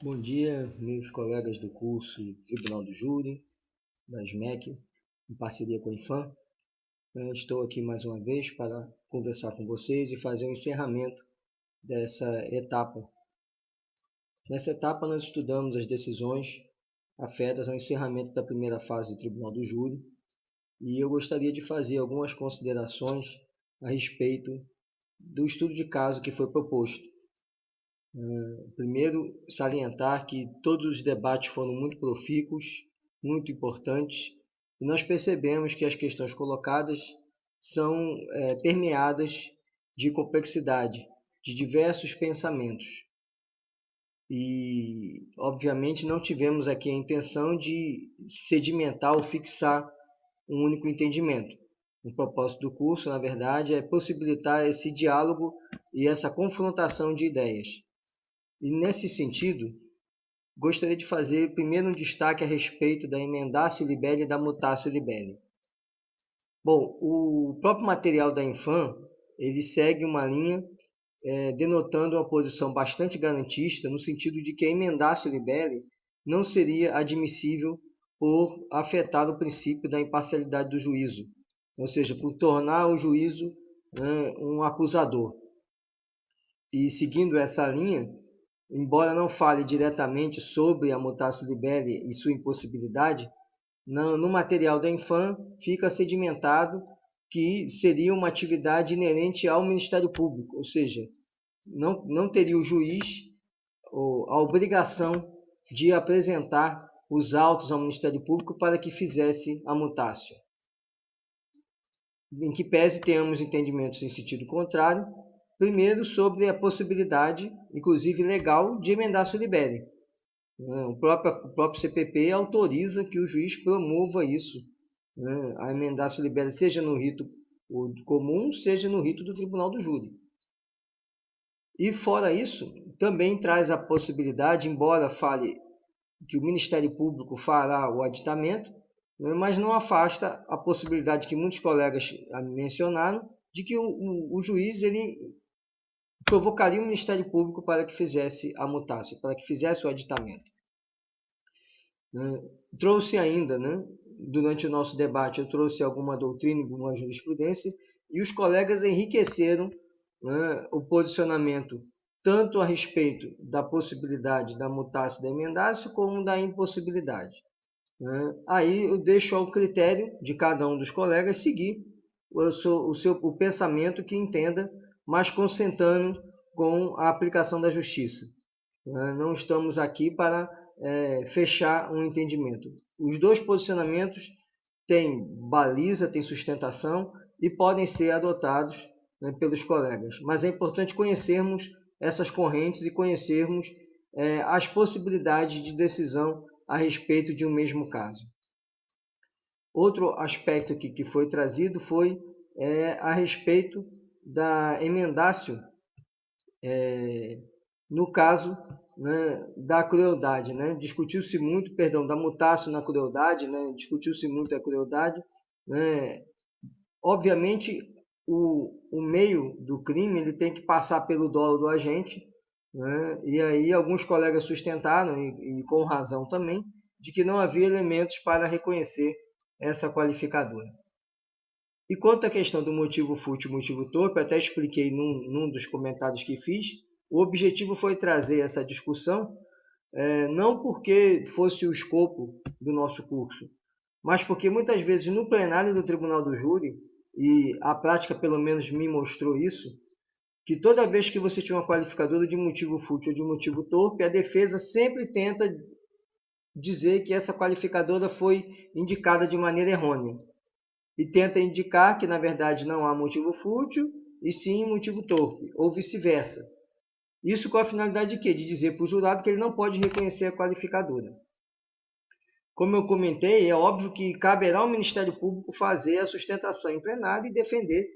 Bom dia, meus colegas do curso Tribunal do Júri, da SMEC, em parceria com a IFAM. Estou aqui mais uma vez para conversar com vocês e fazer o encerramento dessa etapa. Nessa etapa, nós estudamos as decisões afetas ao encerramento da primeira fase do Tribunal do Júri e eu gostaria de fazer algumas considerações a respeito do estudo de caso que foi proposto. Primeiro, salientar que todos os debates foram muito profícuos, muito importantes, e nós percebemos que as questões colocadas são permeadas de complexidade, de diversos pensamentos. E, obviamente, não tivemos aqui a intenção de sedimentar ou fixar um único entendimento. O propósito do curso, na verdade, é possibilitar esse diálogo e essa confrontação de ideias. E, nesse sentido, gostaria de fazer primeiro um destaque a respeito da emendatio libelli e da mutatio libelli. Bom, o próprio material da Infam, ele segue uma linha denotando uma posição bastante garantista, no sentido de que a emendatio libelli não seria admissível por afetar o princípio da imparcialidade do juízo, ou seja, por tornar o juízo um acusador. E seguindo essa linha, embora não fale diretamente sobre a mutatio libelli e sua impossibilidade, no material da Infam fica sedimentado que seria uma atividade inerente ao Ministério Público, ou seja, não teria o juiz a obrigação de apresentar os autos ao Ministério Público para que fizesse a mutatio. Em que pese tenhamos entendimentos em sentido contrário, primeiro sobre a possibilidade, inclusive legal, de emendatio libelli. O próprio CPP autoriza que o juiz promova isso, a emendatio libelli, seja no rito comum, seja no rito do Tribunal do Júri. E fora isso, também traz a possibilidade, embora fale que o Ministério Público fará o aditamento, mas não afasta a possibilidade que muitos colegas mencionaram, de que o juiz ele provocaria o Ministério Público para que fizesse a mutatio, para que fizesse o aditamento. Trouxe ainda, durante o nosso debate, eu trouxe alguma doutrina, alguma jurisprudência, e os colegas enriqueceram o posicionamento tanto a respeito da possibilidade da mutatio da emendatio, como da impossibilidade. Aí eu deixo ao critério de cada um dos colegas seguir o pensamento que entenda, mas consentando com a aplicação da justiça. Não estamos aqui para fechar um entendimento. Os dois posicionamentos têm baliza, têm sustentação e podem ser adotados pelos colegas. Mas é importante conhecermos essas correntes e conhecermos as possibilidades de decisão a respeito de um mesmo caso. Outro aspecto que foi trazido foi a respeito da emendatio no caso da crueldade. Discutiu-se muito, da mutatio na crueldade, discutiu-se muito a crueldade. Obviamente, o meio do crime ele tem que passar pelo dolo do agente, e aí alguns colegas sustentaram, e com razão também, de que não havia elementos para reconhecer essa qualificadora. E quanto à questão do motivo fútil e motivo torpe, até expliquei num dos comentários que fiz, o objetivo foi trazer essa discussão, não porque fosse o escopo do nosso curso, mas porque muitas vezes no plenário do Tribunal do Júri, e a prática pelo menos me mostrou isso, que toda vez que você tinha uma qualificadora de motivo fútil ou de motivo torpe, a defesa sempre tenta dizer que essa qualificadora foi indicada de maneira errônea. E tenta indicar que, na verdade, não há motivo fútil, e sim motivo torpe, ou vice-versa. Isso com a finalidade de quê? De dizer para o jurado que ele não pode reconhecer a qualificadora. Como eu comentei, é óbvio que caberá ao Ministério Público fazer a sustentação em plenário e defender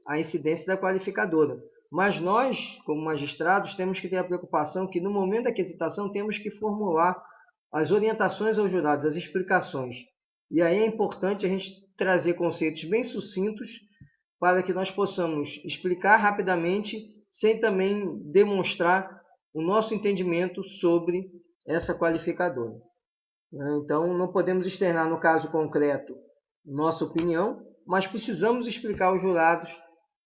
a incidência da qualificadora. Mas nós, como magistrados, temos que ter a preocupação que, no momento da quisitação, temos que formular as orientações aos jurados, as explicações. E aí é importante a gente trazer conceitos bem sucintos para que nós possamos explicar rapidamente, sem também demonstrar o nosso entendimento sobre essa qualificadora. Então, não podemos externar, no caso concreto, nossa opinião, mas precisamos explicar aos jurados,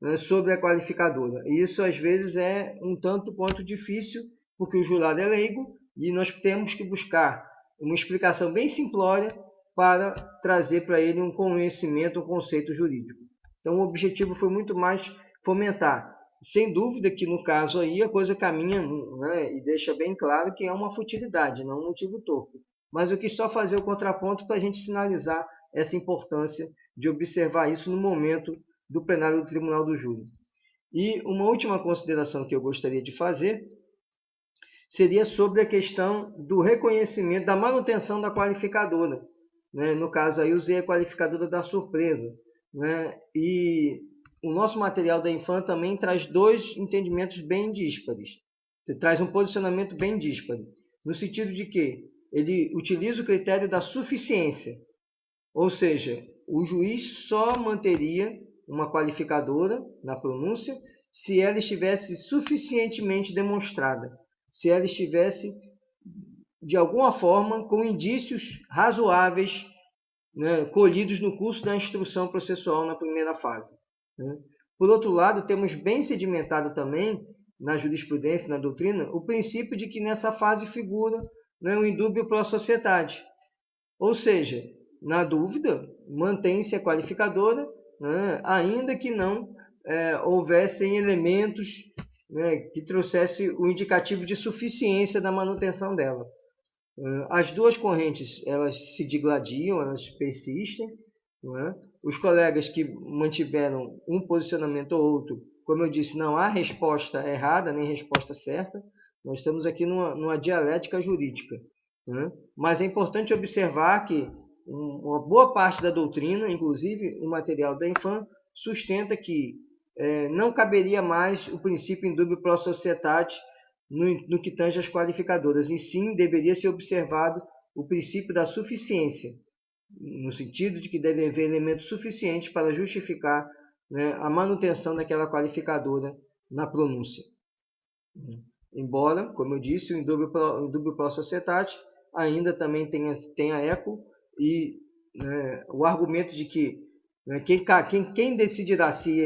né, sobre a qualificadora. E isso, às vezes, é um tanto quanto difícil, porque o jurado é leigo e nós temos que buscar uma explicação bem simplória para trazer para ele um conhecimento, um conceito jurídico. Então, o objetivo foi muito mais fomentar. Sem dúvida que, no caso aí, a coisa caminha, né, e deixa bem claro que é uma futilidade, não um motivo torpe. Mas eu quis só fazer o contraponto para a gente sinalizar essa importância de observar isso no momento do plenário do Tribunal do Júri. E uma última consideração que eu gostaria de fazer seria sobre a questão do reconhecimento, da manutenção da qualificadora. Né? No caso, aí usei a qualificadora da surpresa. Né? E o nosso material da Infam também traz dois entendimentos bem díspares. Traz um posicionamento bem díspare, no sentido de que ele utiliza o critério da suficiência, ou seja, o juiz só manteria uma qualificadora na pronúncia se ela estivesse suficientemente demonstrada, se ela estivesse, de alguma forma, com indícios razoáveis, né, colhidos no curso da instrução processual na primeira fase. Né? Por outro lado, temos bem sedimentado também, na jurisprudência, na doutrina, o princípio de que nessa fase figura, né, o indúbio pro societate. Ou seja, na dúvida, mantém-se a qualificadora, né, ainda que não houvessem elementos, né, que trouxesse o indicativo de suficiência da manutenção dela. As duas correntes, elas se digladiam, elas persistem. Não é? Os colegas que mantiveram um posicionamento ou outro, como eu disse, não há resposta errada nem resposta certa. Nós estamos aqui numa dialética jurídica. Né? Mas é importante observar que uma boa parte da doutrina, inclusive o material da Infam, sustenta que não caberia mais o princípio indubio pro societate no que tange às qualificadoras, e sim deveria ser observado o princípio da suficiência, no sentido de que devem haver elementos suficientes para justificar, né, a manutenção daquela qualificadora na pronúncia. Embora, como eu disse, o indubio pro societate ainda também tenha eco, e né, o argumento de que, né, quem decidirá se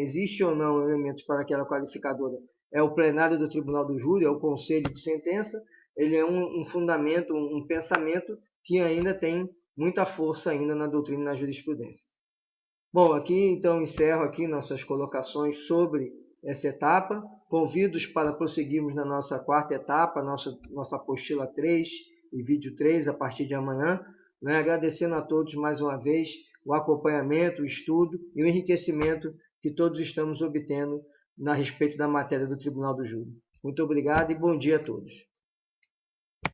existe ou não elementos para aquela qualificadora é o plenário do Tribunal do Júri, é o conselho de sentença. Ele é um fundamento, um pensamento que ainda tem muita força ainda na doutrina e na jurisprudência. Bom, aqui então encerro aqui nossas colocações sobre essa etapa. Convido-os para prosseguirmos na nossa quarta etapa, nossa apostila 3 e vídeo 3 a partir de amanhã, né? Agradecendo a todos mais uma vez o acompanhamento, o estudo e o enriquecimento que todos estamos obtendo a respeito da matéria do Tribunal do Júri. Muito obrigado e bom dia a todos.